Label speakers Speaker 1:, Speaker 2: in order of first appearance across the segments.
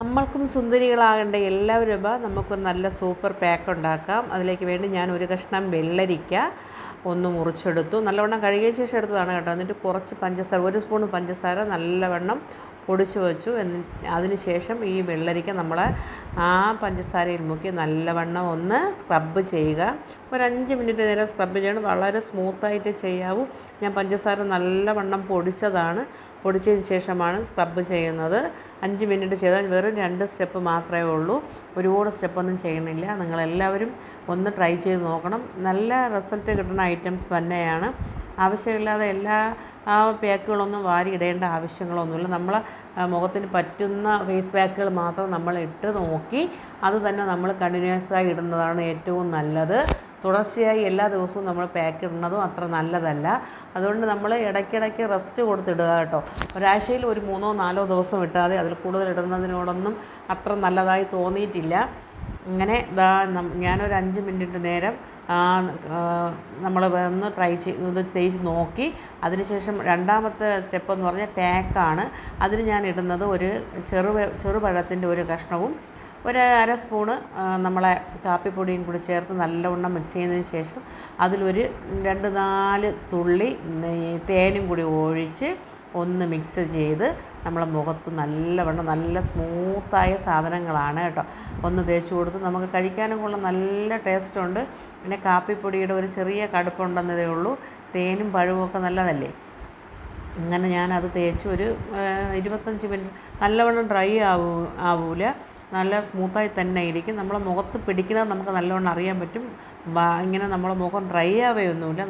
Speaker 1: നമ്മൾക്കും സുന്ദരികളാകേണ്ട എല്ലാവരും നമുക്ക് നല്ല സൂപ്പർ പാക്ക് ഉണ്ടാക്കാം. അതിലേക്ക് വേണ്ടി ഞാൻ ഒരു കഷ്ണം വെള്ളരിക്ക ഒന്ന് മുറിച്ചെടുത്തു. നല്ലവണ്ണം കഴുകിയ ശേഷം എടുത്തതാണ് കേട്ടോ. എന്നിട്ട് കുറച്ച് പഞ്ചസാര, ഒരു സ്പൂൺ പഞ്ചസാര നല്ലവണ്ണം പൊടിച്ചു വെച്ചു. അതിന് ശേഷം ഈ വെള്ളരിക്ക നമ്മൾ ആ പഞ്ചസാരയിൽ മുക്കി നല്ലവണ്ണം ഒന്ന് സ്ക്രബ് ചെയ്യുക. ഒരു 5 മിനിറ്റ് നേരം സ്ക്രബ് ചെയ്യണം. വളരെ സ്മൂത്തായിട്ട് ചെയ്യാവൂ. ഞാൻ പഞ്ചസാര നല്ലവണ്ണം പൊടിച്ചതിന് ശേഷമാണ് സ്ക്രബ് ചെയ്യുന്നത്. 5 മിനിറ്റ് ചെയ്താൽ വെറും 2 സ്റ്റെപ്പ് മാത്രമേ ഉള്ളൂ. ഒരുപാട് സ്റ്റെപ്പൊന്നും ചെയ്യണില്ല. നിങ്ങളെല്ലാവരും ഒന്ന് ട്രൈ ചെയ്ത് നോക്കണം. നല്ല റിസൾട്ട് കിട്ടുന്ന ഐറ്റംസ് തന്നെയാണ്. ആവശ്യമില്ലാതെ എല്ലാ പാക്കുകളൊന്നും വാരി ഇടേണ്ട ആവശ്യങ്ങളൊന്നുമില്ല. നമ്മളെ മുഖത്തിന് പറ്റുന്ന ഫേസ് പാക്കുകൾ മാത്രം നമ്മൾ ഇട്ട് നോക്കി അത് തന്നെ നമ്മൾ കണ്ടിന്യൂസ് ആയി ഇടുന്നതാണ് ഏറ്റവും നല്ലത്. തുടർച്ചയായി എല്ലാ ദിവസവും നമ്മൾ പാക്ക് ഇടുന്നതും അത്ര നല്ലതല്ല. അതുകൊണ്ട് നമ്മൾ ഇടയ്ക്കിടയ്ക്ക് റെസ്റ്റ് കൊടുത്തിടുക കേട്ടോ. ഒരാഴ്ചയിൽ ഒരു 3-4 ദിവസം ഇട്ടാതെ അതിൽ കൂടുതൽ ഇടുന്നതിനോടൊന്നും അത്ര നല്ലതായി തോന്നിയിട്ടില്ല. അങ്ങനെ ഞാനൊരു 5 മിനിറ്റ് നേരം നമ്മൾ ഒന്ന് ട്രൈ ചെയ്ത് നോക്കി. അതിനുശേഷം രണ്ടാമത്തെ സ്റ്റെപ്പ് എന്ന് പറഞ്ഞാൽ പാക്കാണ്. അതിന് ഞാൻ ഇടുന്നത് ഒരു ചെറുപഴത്തിൻ്റെ ഒരു കഷ്ണവും ഒരു 1/2 സ്പൂണ് നമ്മളെ കാപ്പിപ്പൊടിയും കൂടി ചേർത്ത് നല്ലവണ്ണം മിക്സ് ചെയ്തതിന് ശേഷം അതിലൊരു 2-4 തുള്ളി തേനും കൂടി ഒഴിച്ച് ഒന്ന് മിക്സ് ചെയ്ത് നമ്മളെ മുഖത്ത് നല്ലവണ്ണം നല്ല സ്മൂത്തായ സാധനങ്ങളാണ് കേട്ടോ. ഒന്ന് തേച്ച് കൊടുത്ത് നമുക്ക് കഴിക്കാനും കൊള്ള നല്ല ടേസ്റ്റുണ്ട്. പിന്നെ കാപ്പിപ്പൊടിയുടെ ഒരു ചെറിയ കടുപ്പുണ്ടെന്നതേ ഉള്ളൂ. തേനും പഴവും ഒക്കെ നല്ലതല്ലേ. അങ്ങനെ ഞാനത് തേച്ച് ഒരു 25 മിനിറ്റ് നല്ലവണ്ണം ഡ്രൈ ആവൂല. നല്ല സ്മൂത്തായി തന്നെ ഇരിക്കും. നമ്മളെ മുഖത്ത് പിടിക്കുന്നത് നമുക്ക് നല്ലവണ്ണം അറിയാൻ പറ്റും. ഇങ്ങനെ നമ്മളെ മുഖം ഡ്രൈ ആവുകയൊന്നുമില്ല.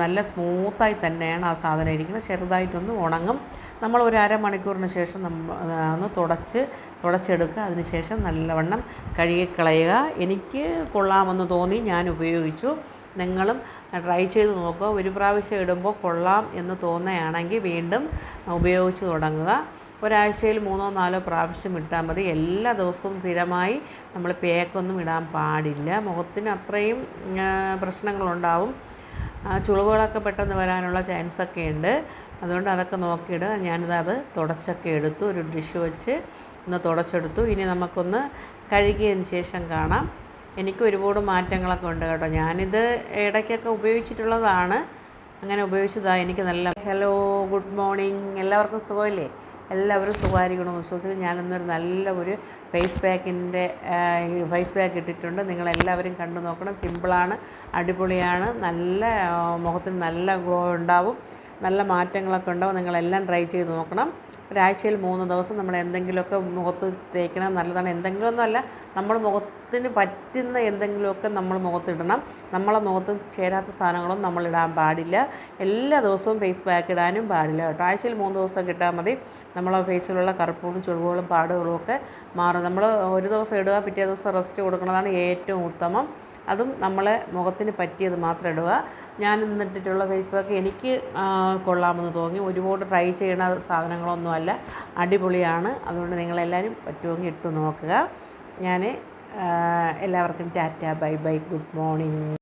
Speaker 1: നല്ല സ്മൂത്തായി തന്നെയാണ് ആ സാധനം ഇരിക്കുന്നത്. ചെറുതായിട്ടൊന്ന് ഉണങ്ങും. നമ്മൾ ഒരു അരമണിക്കൂറിന് ശേഷം ഒന്ന് തുടച്ചെടുക്കുക. അതിന് ശേഷം നല്ലവണ്ണം കഴുകിക്കളയുക. എനിക്ക് കൊള്ളാമെന്ന് തോന്നി, ഞാൻ ഉപയോഗിച്ചു. നിങ്ങളും ട്രൈ ചെയ്ത് നോക്കുക. ഒരു പ്രാവശ്യം ഇടുമ്പോൾ കൊള്ളാം എന്ന് തോന്നുകയാണെങ്കിൽ വീണ്ടും ഉപയോഗിച്ച് തുടങ്ങുക. ഒരാഴ്ചയിൽ 3-4 പ്രാവശ്യം ഇട്ടാൽ മതി. എല്ലാ ദിവസവും സ്ഥിരമായി നമ്മൾ പാക്കൊന്നും ഇടാൻ പാടില്ല. മുഖത്തിന് അത്രയും പ്രശ്നങ്ങളുണ്ടാവും. ചുളിവുകളൊക്കെ പെട്ടെന്ന് വരാനുള്ള ചാൻസൊക്കെ ഉണ്ട്. അതുകൊണ്ട് അതൊക്കെ നോക്കിയിടുക. ഞാനിത് തുടച്ചൊക്കെ എടുത്തു. ഒരു ഡിഷ് വെച്ച് ഒന്ന് തുടച്ചെടുത്തു. ഇനി നമുക്കൊന്ന് കഴുകിയതിന് ശേഷം കാണാം. എനിക്ക് ഒരുപാട് മാറ്റങ്ങളൊക്കെ ഉണ്ട് കേട്ടോ. ഞാനിത് ഇടയ്ക്കൊക്കെ ഉപയോഗിച്ചിട്ടുള്ളതാണ്. അങ്ങനെ ഉപയോഗിച്ചതാണ് എനിക്ക് നല്ല. Hello, good morning. എല്ലാവർക്കും സുഖമില്ലേ? എല്ലാവരും സുഖമായിരിക്കണമെന്ന് വിശ്വസിക്കുന്നു. ഞാനിന്നൊരു നല്ല ഒരു ഫേസ് പാക്ക് ഇട്ടിട്ടുണ്ട്. നിങ്ങളെല്ലാവരും കണ്ടു നോക്കണം. സിമ്പിളാണ്, അടിപൊളിയാണ്. നല്ല മുഖത്തിന് നല്ല ഗ്ലോ ഉണ്ടാവും. നല്ല മാറ്റങ്ങളൊക്കെ ഉണ്ടാവും. നിങ്ങളെല്ലാം ട്രൈ ചെയ്ത് നോക്കണം. ഒരാഴ്ചയിൽ 3 ദിവസം നമ്മൾ എന്തെങ്കിലുമൊക്കെ മുഖത്ത് തേക്കണം. നല്ലതാണ്. എന്തെങ്കിലുമൊന്നുമല്ല, നമ്മൾ മുഖത്തിന് പറ്റുന്ന എന്തെങ്കിലുമൊക്കെ നമ്മൾ മുഖത്തിടണം. നമ്മളെ മുഖത്ത് ചേരാത്ത സാധനങ്ങളൊന്നും നമ്മളിടാൻ പാടില്ല. എല്ലാ ദിവസവും ഫേസ് പാക്ക് ഇടാനും പാടില്ല കേട്ടോ. ആഴ്ചയിൽ 3 ദിവസം ഇട്ടാൽ മതി. നമ്മളെ ഫേസിലുള്ള കറുപ്പുകളും ചുളിവുകളും പാടുകളും ഒക്കെ മാറും. നമ്മൾ ഒരു ദിവസം ഇടുക, പിറ്റേ ദിവസം റെസ്റ്റ് കൊടുക്കുന്നതാണ് ഏറ്റവും ഉത്തമം. അതും നമ്മളെ മുഖത്തിന് പറ്റിയത് മാത്രം ഇടുക. ഞാൻ ഇന്നിട്ടിട്ടുള്ള ഫേസ് പാക്ക് എനിക്ക് കൊള്ളാമെന്ന് തോന്നി. ഒരുപാട് ട്രൈ ചെയ്യുന്ന സാധനങ്ങളൊന്നുമല്ല, അടിപൊളിയാണ്. അതുകൊണ്ട് നിങ്ങളെല്ലാവരും പറ്റുമെങ്കിൽ ഇട്ട് നോക്കുക. ഞാൻ എല്ലാവർക്കും Tata, bye bye, good morning.